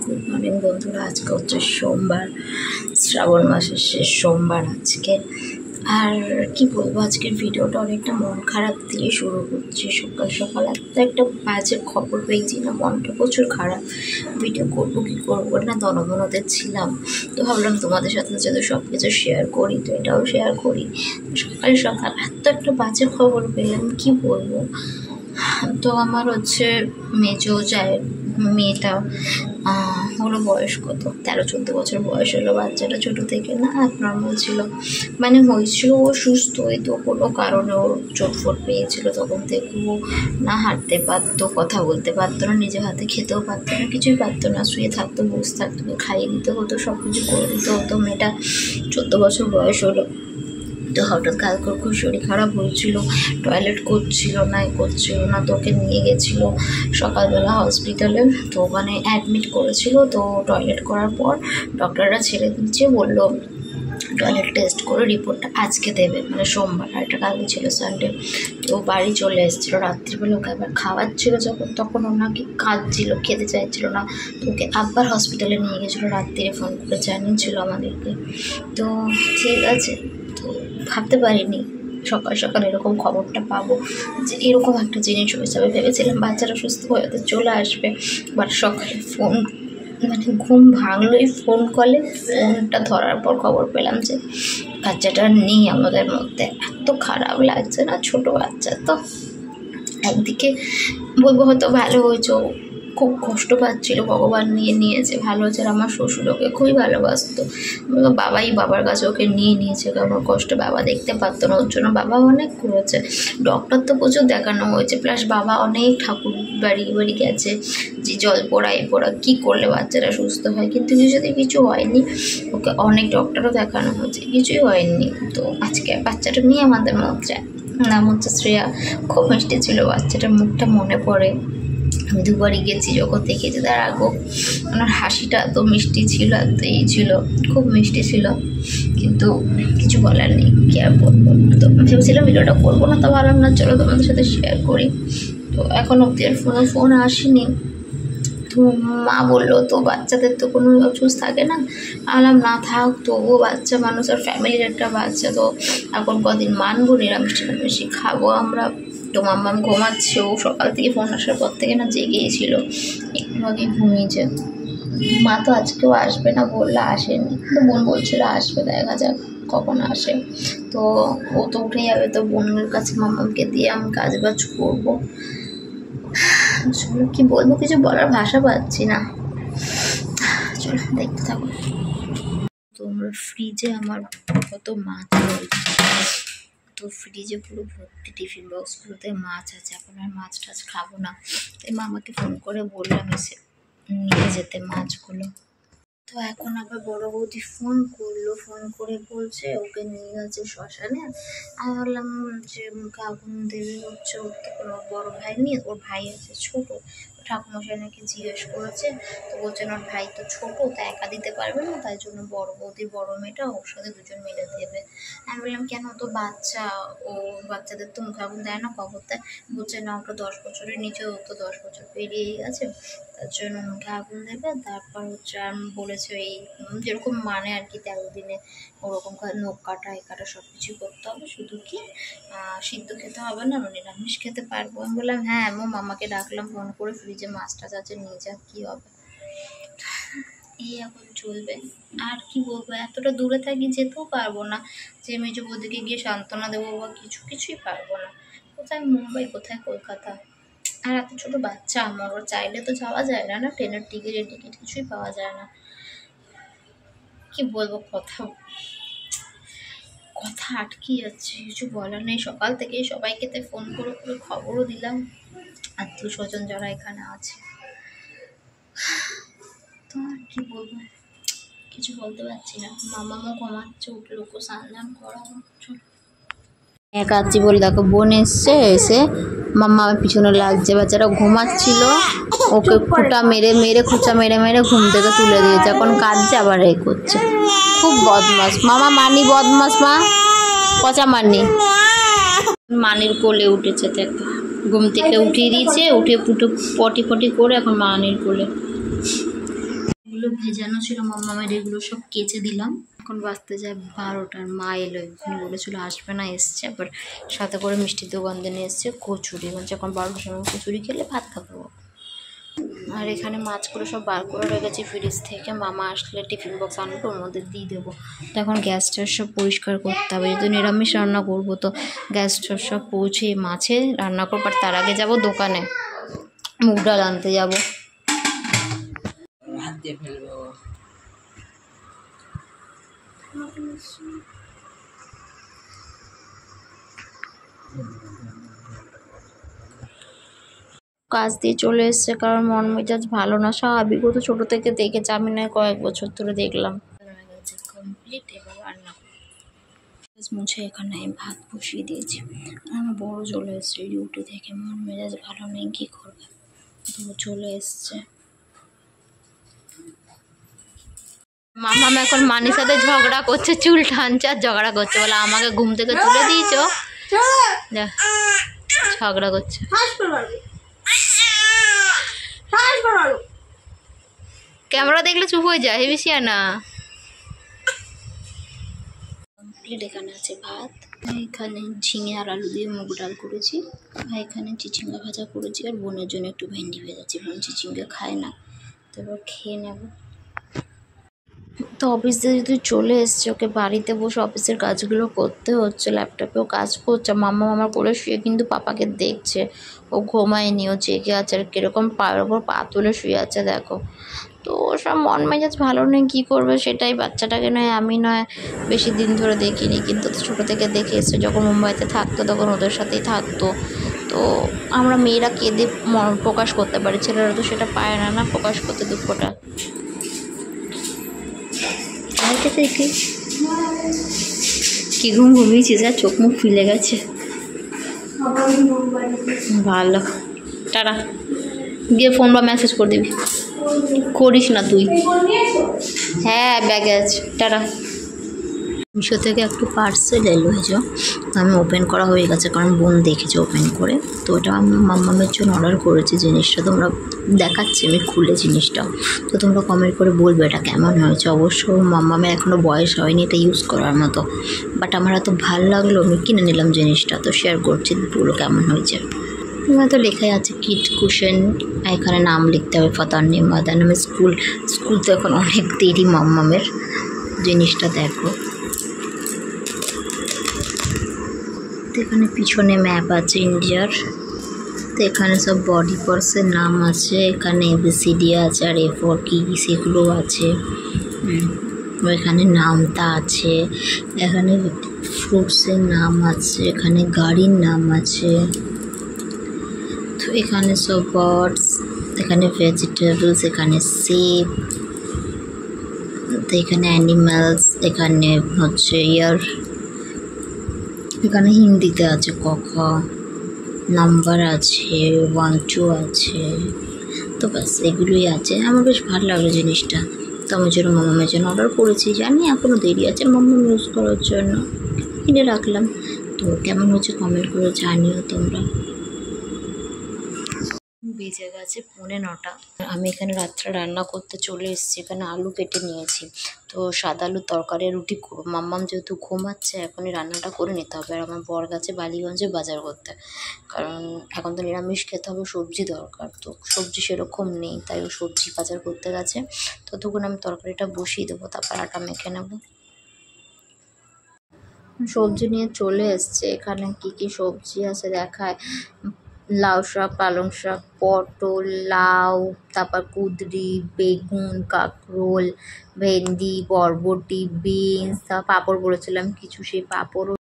Good morning বন্ধুরা। আজকে হচ্ছে সোমবার, শ্রাবণ মাসের শেষ সোমবার আজকে। আর কি বলবো, আজকের ভিডিওটা অনেকটা মন খারাপ দিয়ে শুরু করছি। সকাল সকাল একটা বাজে খবর পেয়েছি না, মনটা প্রচুর খারাপ। ভিডিও করবো কি করবো না দনমনতে ছিলাম, তো ভাবলাম তোমাদের সাথে যেহেতু সব কিছু শেয়ার করি তো এটাও শেয়ার করি। সকাল সকাল একটা বাজে খবর পেলাম, কি বলবো। তো আমার হচ্ছে মেজো যায় মেয়েটা হলো বয়স কত 13-14 বছর বয়স হলো। বাচ্চাটা ছোটো থেকে না নর্মাল ছিল, মানে হয়েছিল ও সুস্থই, তো কোনো কারণে ওর চোটফোট পেয়েছিল। তখন থেকে ও না হাঁটতে পারতো, কথা বলতে পারতো না, নিজের হাতে খেতেও পারতো না, কিছুই পারতো না। শুয়ে থাকতো, বসে থাকতো, খাইয়ে দিতে হতো, সব কিছু করে দিতে হতো। মেয়েটা 14 বছর বয়স হলো। তো হঠাৎ কালকে খুব শরীর খারাপ হয়েছিল, টয়লেট করছিল না, তো ওকে নিয়ে গেছিলো সকালবেলা হসপিটালে। তো ওখানে অ্যাডমিট করেছিল। তো টয়লেট করার পর ডক্টররা ছেড়ে দিচ্ছে, বললো টয়লেট টেস্ট করে রিপোর্টটা আজকে দেবে, মানে সোমবার। আর এটা কালকে ছিল সানডে। তো বাড়ি চলে এসেছিলো রাত্রিবেলা। ওকে আবার খাওয়াচ্ছিল তখন ও নাকি কাঁদছিল, খেতে চাইছিল না। তো ওকে আবার হসপিটালে নিয়ে গেছিলো, রাত্রিরে ফোন করে জানিয়েছিল আমাদেরকে। তো ঠিক আছে, তো ভাবতে পারিনি সকাল সকাল এরকম খবরটা পাবো, যে এরকম একটা জিনিস হয়ে যাবে। ভেবেছিলাম বাচ্চারা সুস্থ হয়ে চলে আসবে, বাট সকালে ফোন, মানে ঘুম ভাঙলোই ফোন কলে। ফোনটা ধরার পর খবর পেলাম যে বাচ্চাটা নেই আমাদের মধ্যে। এত খারাপ লাগছে না, ছোটো বাচ্চা তো। একদিকে বলবো হয়তো ভালো হয়েছে, খুব কষ্ট পাচ্ছিল, ভগবান নিয়েছে, ভালো হয়েছে। আর আমার শ্বশুর ওকে খুবই ভালোবাসতো, বাবার কাছে ওকে নিয়েছে। আমার কষ্ট বাবা দেখতে পারতো না, ওর জন্য বাবা অনেক করেছে। ডক্টর তো প্রচুর দেখানো হয়েছে, প্লাস বাবা অনেক ঠাকুর বাড়ি গেছে, যে জল পোড়া কী করলে বাচ্চারা সুস্থ হয়, কিন্তু কিছু হয়নি। ওকে অনেক ডক্টরও দেখানো হয়েছে, কিছুই হয়নি। তো আজকে বাচ্চাটা নিয়ে আমাদের মধ্যে, নাম হচ্ছে শ্রেয়া। খুব মিষ্টি ছিল বাচ্চাটার, মুখটা মনে পড়ে। আমি দুবারই গেছি, যখন দেখেছি তার আগেও ওনার হাসিটা এত মিষ্টি ছিল, এত ছিল, খুব মিষ্টি ছিল। কিন্তু কিছু বলার নেই, কি আর বলবো। তো ভেবেছিলাম ভিডিওটা করবো না, তো ভাবলাম না চলো তোমাদের সাথে শেয়ার করি। তো এখন অব্দি আর ফোন আসেনি। তো মা বললো তো বাচ্চাদের তো কোনো অসুস্থ থাকে না। আলাম না থাক, তবুও বাচ্চা মানুষ আর ফ্যামিলির একটা বাচ্চা, তো এখন কদিন মানবো, নিরামিষ খাবো আমরা। তো মাম্মাম ঘুমাচ্ছে, ও সকাল থেকে ফোন আসার পর থেকে না জেগেই ছিল, একটু আগে ঘুমিয়েছে। মা তো আজকেও আসবে না বললে, আসেনি। তো বোন বলছিল আসবে, দেখা যাক কখন আসে। তো ও তো উঠে যাবে, তো বোনের কাছে মাম্মামকে দিয়ে আমি কাজবাজ করবো। চলো কি বলবো, কিছু বলার ভাষা পাচ্ছি না। চলো দেখতে থাকো। তো আমার ফ্রিজে আমার কত মাছ রয়েছে, তো ফ্রিজে পুরো ভর্তি, টিফিন বক্সগুলোতে মাছ আছে। এখন আর মাছ টাছ খাবো না, তাই মামাকে ফোন করে বললাম এসে নিয়ে যেতে মাছগুলো। তো এখন আবার বড় বৌদি ফোন করলো, ফোন করে বলছে ওকে নিয়ে গেছে শ্মশানে। আমি বললাম যে মুখে আগুন দেবে হচ্ছে, ওর তো কোনো বড়ো ভাই নিয়ে, ওর ভাই আছে ছোটো। ঠাকুমশাই নাকি জিজ্ঞেস করেছে, তো বলছেন ওর ভাই তো ছোটো, তা একা দিতে পারবে না, তাই জন্য বড় বৌদির বড় মেয়েটা ওর সাথে দুজন মিলে দেবে। আমি বললাম কেন, তো বাচ্চা, ও বাচ্চাদের তো মুখে আগুন দেয় না, কবর দেয়। বলছে না, ওটা 10 বছরের নিচে, ও তো 10 বছর পেরিয়েই গেছে, তার জন্য মুখে আগুন দেবে। তারপর হচ্ছে আমি বলেছে এই যেরকম মানে আর কি 13 দিনে ওরকম নখ কাটা সব কিছু করতে হবে, শুধু কি সিদ্ধ খেতে হবে না, নিরামিষ খেতে পারবো। আমি বললাম হ্যাঁ। আমি মামাকে ডাকলাম ফোন করে, ফ্রিজে মাছটা আছে নিয়ে যাক, কী হবে। এই এখন চলবে। আর কি বলবো, এতটা দূরে থাকি, যেতেও পারবো না যে মেজো বৌদিকে গিয়ে সান্ত্বনা দেবো বা কিছুই পারবো না। কোথায় মুম্বাই, কোথায় কলকাতা, আর এত ছোটো বাচ্চা আমার, ওর চাইলে তো যাওয়া যায় না, ট্রেনের টিকিট কিছুই পাওয়া যায় না। কি বলবো, কথা আটকে যাচ্ছে, কিছু বলার নেই। সকাল থেকে সবাইকে তাই ফোন করে খবরও দিলাম, আত্মীয় স্বজন যারা এখানে আছে। তো আর কি বলবো, কিছু বলতে পারছি না। মামামও ঘুমাচ্ছে, উঠলে ওকে স্নান করাবো। একাচ্ছি বলে দেখো বোন এসে মাম্মা পিছনে লাগছে। বাচ্চারা ঘুমাচ্ছিল, ওকে খোঁচা মেরে ঘুম থেকে তুলে দিয়েছে। এখন কাঁদছে, আবার এ করছে, খুব বদমাস। মামা মানি বদমাস, মা পচা মানির কোলে উঠেছে, দেখো ঘুম থেকে উঠিয়ে দিয়েছে, উঠে পটি করে এখন মানির কোলে। এগুলো ভেজানো ছিল মামামের, এগুলো সব কেচে দিলাম। এখন বাজতে যায় 12টার। মা এলো, এখানে বলেছিল আসবে না, এসছে। আবার সাথে করে মিষ্টির দোকান দিয়ে এসছে কচুরি, মানে এখন 12টার সময় কচুরি খেলে ভাত খাবো। আর এখানে মাছগুলো সব বার করে রেখেছি ফ্রিজ থেকে, মামা আসলে টিফিন বক্স আনবো, ওর মধ্যে দিয়ে দেবো। তো এখন গ্যাস ট্যাস সব পরিষ্কার করতে হবে, যেহেতু নিরামিষ রান্না করবো, তো গ্যাস ট্যাস সব পৌঁছে মাছে রান্না করবো। আর তার আগে যাবো দোকানে, মুগ ডাল আনতে যাবো। হাত দিয়ে ফেলবো। কাজ দিয়ে চলে এসছে, কারণ মন মেজাজ ভালো না, স্বাভাবিক। ও তো ছোটো থেকে দেখেছে, আমি নয় কয়েক বছর ধরে দেখলাম। কমপ্লিট, এবার রান্না মুছে এখানে আমি ভাত বসিয়ে দিয়েছি। আমার বড় চলে এসছে ডিউটি থেকে, মন মেজাজ ভালো নেই, কী করবে, তো চলে এসছে। মামা এখন মানির সাথে ঝগড়া করছে, চুল টানছে আর ঝগড়া করছে, বলে আমাকে ঘুম থেকে তুলে দিয়েছো, ঝগড়া করছে। ক্যামেরা দেখলে চুপ হয়ে যায়, হেবি শিয়ানা। কমপ্লিট, এখানে আছে ভাত, এখানে ঝিঙে আর আলু দিয়ে মুগ ডাল করেছি, আর এখানে চিচিঙ্গা ভাজা করেছি, আর বোনের জন্য একটু ভেন্ডি ভেজাচ্ছি, বোন চিচিঙ্গা খায় না, তো এবার খেয়ে নেব। তো অফিস থেকে যদি চলে এসছে, ওকে বাড়িতে বসে অফিসের কাজগুলো করতে হচ্ছে, ল্যাপটপেও কাজ করছে। মামা আমার কোলে শুয়ে কিন্তু পাপাকে দেখছে, ও ঘুমায়নি, ও জেগে আছে, আর কীরকম পায়ের ওপর পা তুলে শুয়ে আছে দেখো। তো সব মন মেজাজ ভালো নেই, কী করবে সেটাই। বাচ্চাটাকে নয় আমি নয় বেশি দিন ধরে দেখিনি, কিন্তু ছোটো থেকে দেখে এসছে, যখন মুম্বাইতে থাকতো তখন ওদের সাথেই থাকতো। তো আমরা মেয়েরা কেঁদে প্রকাশ করতে পারি, ছেলেরা তো সেটা পায় না, না প্রকাশ করতে দুঃখটা। কি ঘুম ঘুমিয়েছিস, আর চোখ মুখ ফুলে গেছে, ভালো। টাটা, গিয়ে ফোন বা মেসেজ করে দিবি, করিস না তুই। হ্যাঁ ব্যাগে আছে, টাটা। মিশো থেকে একটু পার্সেল এলো, এই যে আমি ওপেন করা হয়ে গেছে, কারণ বোন দেখেছে ওপেন করে। তো ওটা আমি মাম্মামের জন্য অর্ডার করেছি। জিনিসটা তোমরা দেখাচ্ছি আমি খুলে জিনিসটা, তো তোমরা কমেন্ট করে বলবে এটা কেমন হয়েছে। অবশ্য মাম্মামের এখনও বয়স হয়নি এটা ইউজ করার মতো, বাট আমার এত ভালো লাগলো আমি কিনে নিলাম জিনিসটা, তো শেয়ার করছি, পুরো কেমন হয়েছে। তো লেখাই আছে কিড কুশন, এখানে নাম লিখতে হবে, father name, mother name, school তো এখন অনেক দেরি মাম্মামের। জিনিসটা দেখো, এখানে পিছনে ম্যাপ আছে ইন্ডিয়ার, তো এখানে সব বডি পার্টসের নাম আছে, এখানে ABCD আছে, আর A4 কি সেগুলো আছে, এখানে নামটা আছে, এখানে ফ্রুটসের নাম আছে, এখানে গাড়ির নাম আছে, তো এখানে সব বার্ডস, এখানে ভেজিটেবলস, এখানে সেব, তো এখানে অ্যানিম্যালস, এখানে হচ্ছে ইয়ার, এখানে হিন্দিতে আছে ক খ, নাম্বার আছে 1 2 আছে, তো ব্যাস এগুলোই আছে। আমার বেশ ভালো লাগলো জিনিসটা, তো আমার জন্য মামামের জন্য অর্ডার করেছি, জানি এখনও দেরি আছে মামাম ইউজ করার জন্য, কিনে রাখলাম। তো কেমন হচ্ছে কমেন্ট করে জানিও তোমরা। বেজে গেছে 9:45। আমি এখানে রাত্রে রান্না করতে চলে এসেছি, এখানে আলু কেটে নিয়েছি, তো সাদা আলুর তরকারি রুটি করবো। মাম্মাম যেহেতু ঘুমাচ্ছে এখনই রান্নাটা করে নিতে হবে, আর আমার বর গেছে বালিগঞ্জে বাজার করতে, কারণ এখন তো নিরামিষ খেতে হবে, সবজি দরকার, তো সবজি সেরকম নেই, তাই ও সবজি বাজার করতে গেছে। ততক্ষণ আমি তরকারিটা বসিয়ে দেবো, তারপর আটা মেখে নেবো। সবজি নিয়ে চলে এসছে, এখানে কি কি সবজি আছে দেখায়, লাউ শাক, পালং শাক, পটল, লাউ, তারপর কুঁদরি, বেগুন, কাঁকরোল, ভেন্ডি, বরবটি, বিনস, তারপর পাঁপড় বলেছিলাম কিছু, সেই পাঁপড়ও